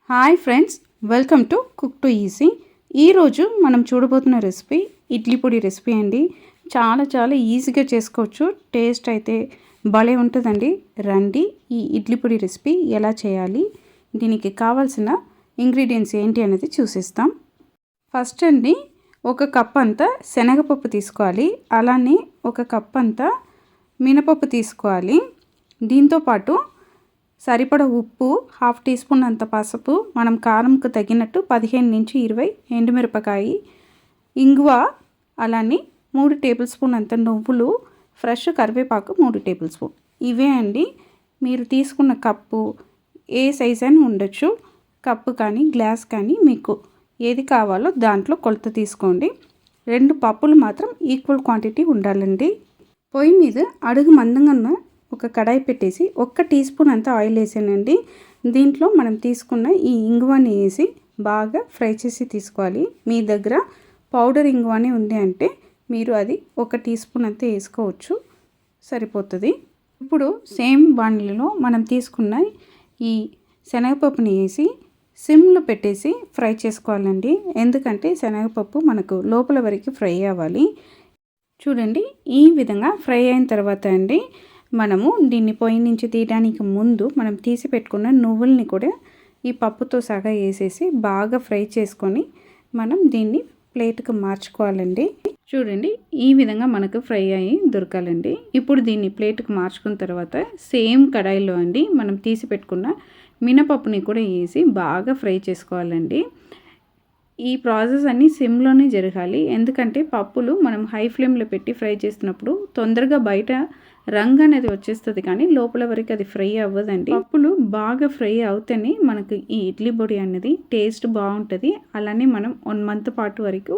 Hi friends, welcome to cook to easy. ఈరోజు మనం చూడబోతున్న recipe idli పొడి రెసిపీ అండి. చాలా ఈజీగా చేసుకోవచ్చు. టేస్ట్ అయితే భలే ఉంటుందండి. రండి ఈ ఇడ్లీ పొడి రెసిపీ ఎలా చేయాలి, దీనికి కావాల్సిన ఇంగ్రీడియంట్స్ ఏంటి అనేది చూసేస్తాం. ఫస్ట్ అండి, ఒక కప్ అంతా శనగపప్పు తీసుకోవాలి. అలానే ఒక కప్ అంతా మినపప్పు తీసుకోవాలి. దీంతోపాటు సరిపడ ఉప్పు, 1/2 టీ స్పూన్ అంత పసుపు, మనం కారంకు తగినట్టు 15 నుంచి 20 ఎండుమిరపకాయ, ఇంగువ, అలానే 3 టేబుల్ స్పూన్ అంత నువ్వులు, ఫ్రెష్ కరివేపాకు 3 టేబుల్ స్పూన్. ఇవే అండి. మీరు తీసుకున్న కప్పు ఏ సైజ్ అని ఉండొచ్చు. కప్పు కానీ గ్లాస్ కానీ మీకు ఏది కావాలో దాంట్లో కొలత తీసుకోండి. 2 పప్పులు మాత్రం ఈక్వల్ క్వాంటిటీ ఉండాలండి. పొయ్యి మీద అడుగు మందంగా ఉన్న ఒక కడాయి పెట్టేసి 1 టీ స్పూన్ అంతా ఆయిల్ వేసానండి. దీంట్లో మనం తీసుకున్న ఈ ఇంగువని వేసి బాగా ఫ్రై చేసి తీసుకోవాలి. మీ దగ్గర పౌడర్ ఇంగువని ఉంది అంటే మీరు అది 1 టీ స్పూన్ అంతా వేసుకోవచ్చు, సరిపోతుంది. ఇప్పుడు సేమ్ బాండ్లీలో మనం తీసుకున్న ఈ శనగపప్పుని వేసి సిమ్లో పెట్టేసి ఫ్రై చేసుకోవాలండి. ఎందుకంటే శనగపప్పు మనకు లోపల వరకు ఫ్రై అవ్వాలి. చూడండి, ఈ విధంగా ఫ్రై అయిన తర్వాత అండి, మనము దీన్ని పొయ్యి నుంచి తీయడానికి ముందు మనం తీసి పెట్టుకున్న నువ్వుల్ని కూడా ఈ పప్పుతో సహా వేసేసి బాగా ఫ్రై చేసుకొని మనం దీన్ని ప్లేట్కి మార్చుకోవాలండి. చూడండి, ఈ విధంగా మనకు ఫ్రై అయ్యి దొరకాలండి. ఇప్పుడు దీన్ని ప్లేట్కి మార్చుకున్న తర్వాత సేమ్ కడాయిలో అండి మనం తీసి పెట్టుకున్న మినపప్పుని కూడా వేసి బాగా ఫ్రై చేసుకోవాలండి. ఈ ప్రాసెస్ అన్నీ సిమ్లోనే జరగాలి. ఎందుకంటే పప్పులు మనం హై ఫ్లేమ్లో పెట్టి ఫ్రై చేస్తున్నప్పుడు తొందరగా బయట రంగు అనేది వచ్చేస్తుంది, కానీ లోపల వరకు అది ఫ్రై అవ్వదండి. పప్పులు బాగా ఫ్రై అవుతేనే మనకు ఈ ఇడ్లీ పొడి అనేది టేస్ట్ బాగుంటుంది. అలానే మనం 1 మంత్ పాటు వరకు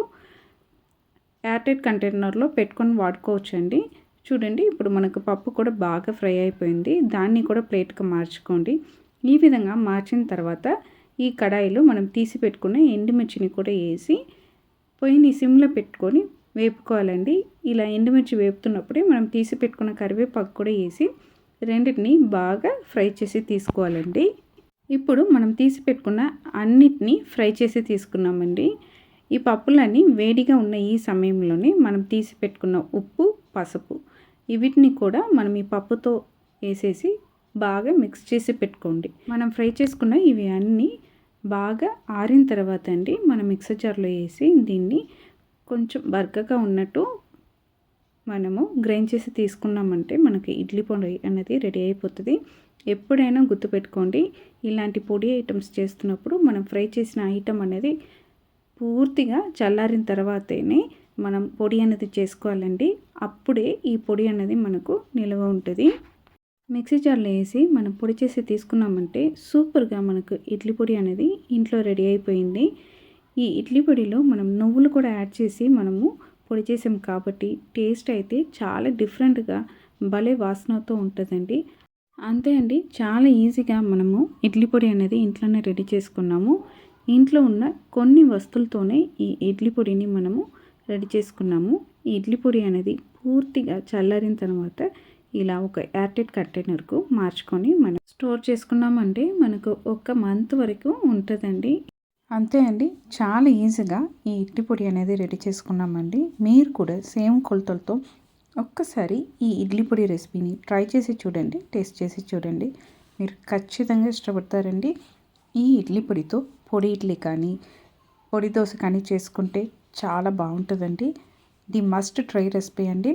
ఎయిర్టైట్ కంటైనర్లో పెట్టుకొని వాడుకోవచ్చు అండి. చూడండి, ఇప్పుడు మనకు పప్పు కూడా బాగా ఫ్రై అయిపోయింది. దాన్ని కూడా ప్లేట్కి మార్చుకోండి. ఈ విధంగా మార్చిన తర్వాత ఈ కడాయిలో మనం తీసి పెట్టుకున్న ఎండుమిర్చిని కూడా వేసి పొయ్యిని సిమ్లో పెట్టుకొని వేపుకోవాలండి. ఇలా ఎండుమిర్చి వేపుతున్నప్పుడే మనం తీసి పెట్టుకున్న కరివేపాకు కూడా వేసి రెండింటిని బాగా ఫ్రై చేసి తీసుకోవాలండి. ఇప్పుడు మనం తీసి పెట్టుకున్న అన్నిటినీ ఫ్రై చేసి తీసుకున్నామండి. ఈ పప్పులన్నీ వేడిగా ఉన్న ఈ సమయంలోనే మనం తీసి పెట్టుకున్న ఉప్పు, పసుపు వీటిని కూడా మనం ఈ పప్పుతో వేసేసి బాగా మిక్స్ చేసి పెట్టుకోండి. మనం ఫ్రై చేసుకున్న ఇవి అన్నీ బాగా ఆరిన తర్వాత అండి మనం మిక్సర్ జార్లో వేసి దీన్ని కొంచెం బరకగా ఉన్నట్టు మనము గ్రైండ్ చేసి తీసుకున్నామంటే మనకి ఇడ్లీ పొడి అనేది రెడీ అయిపోతుంది. ఎప్పుడైనా గుర్తుపెట్టుకోండి, ఇలాంటి పొడి ఐటమ్స్ చేస్తున్నప్పుడు మనం ఫ్రై చేసిన ఐటమ్ అనేది పూర్తిగా చల్లారిన తర్వాతనే మనం పొడి అనేది చేసుకోవాలండి. అప్పుడే ఈ పొడి అనేది మనకు నిల్వ ఉంటుంది. మిక్సీ జార్లో వేసి మనం పొడి చేసి తీసుకున్నామంటే సూపర్గా మనకు ఇడ్లీ పొడి అనేది ఇంట్లో రెడీ అయిపోయింది. ఈ ఇడ్లీ పొడిలో మనం నువ్వులు కూడా యాడ్ చేసి మనము పొడి చేసాం కాబట్టి టేస్ట్ అయితే చాలా డిఫరెంట్గా భలే వాసనతో ఉంటుందండి. అంతే అండి, చాలా ఈజీగా మనము ఇడ్లీ పొడి అనేది ఇంట్లోనే రెడీ చేసుకున్నాము. ఇంట్లో ఉన్న కొన్ని వస్తువులతోనే ఈ ఇడ్లీ పొడిని మనము రెడీ చేసుకున్నాము. ఈ ఇడ్లీ పొడి అనేది పూర్తిగా చల్లారిన తర్వాత ఇలా ఒక ఎయిర్టైట్ కంటైనర్కు మార్చుకొని మనం స్టోర్ చేసుకున్నామంటే మనకు 1 మంత్ వరకు ఉంటుందండి. అంతే అండి, చాలా ఈజీగా ఈ ఇడ్లీ పొడి అనేది రెడీ చేసుకున్నామండి. మీరు కూడా సేమ్ కొలతలతో ఒక్కసారి ఈ ఇడ్లీ పొడి రెసిపీని ట్రై చేసి చూడండి, టేస్ట్ చేసి చూడండి. మీరు ఖచ్చితంగా ఇష్టపడతారండి. ఈ ఇడ్లీ పొడితో పొడి ఇడ్లీ కానీ పొడి దోశ కానీ చేసుకుంటే చాలా బాగుంటుందండి. ది మస్ట్ ట్రై రెసిపీ అండి,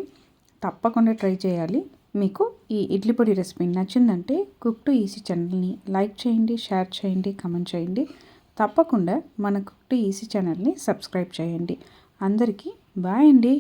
తప్పకుండా ట్రై చేయాలి. మీకు ఈ ఇడ్లీ పొడి రెసిపీ నచ్చిందంటే కుక్ టు ఈజీ ఛానల్ని లైక్ చేయండి, షేర్ చేయండి, కామెంట్ చేయండి. తప్పకుండా మన కుక్ టు ఈజీ ఛానల్ని సబ్స్క్రైబ్ చేయండి. అందరికీ బాయ్ అండి.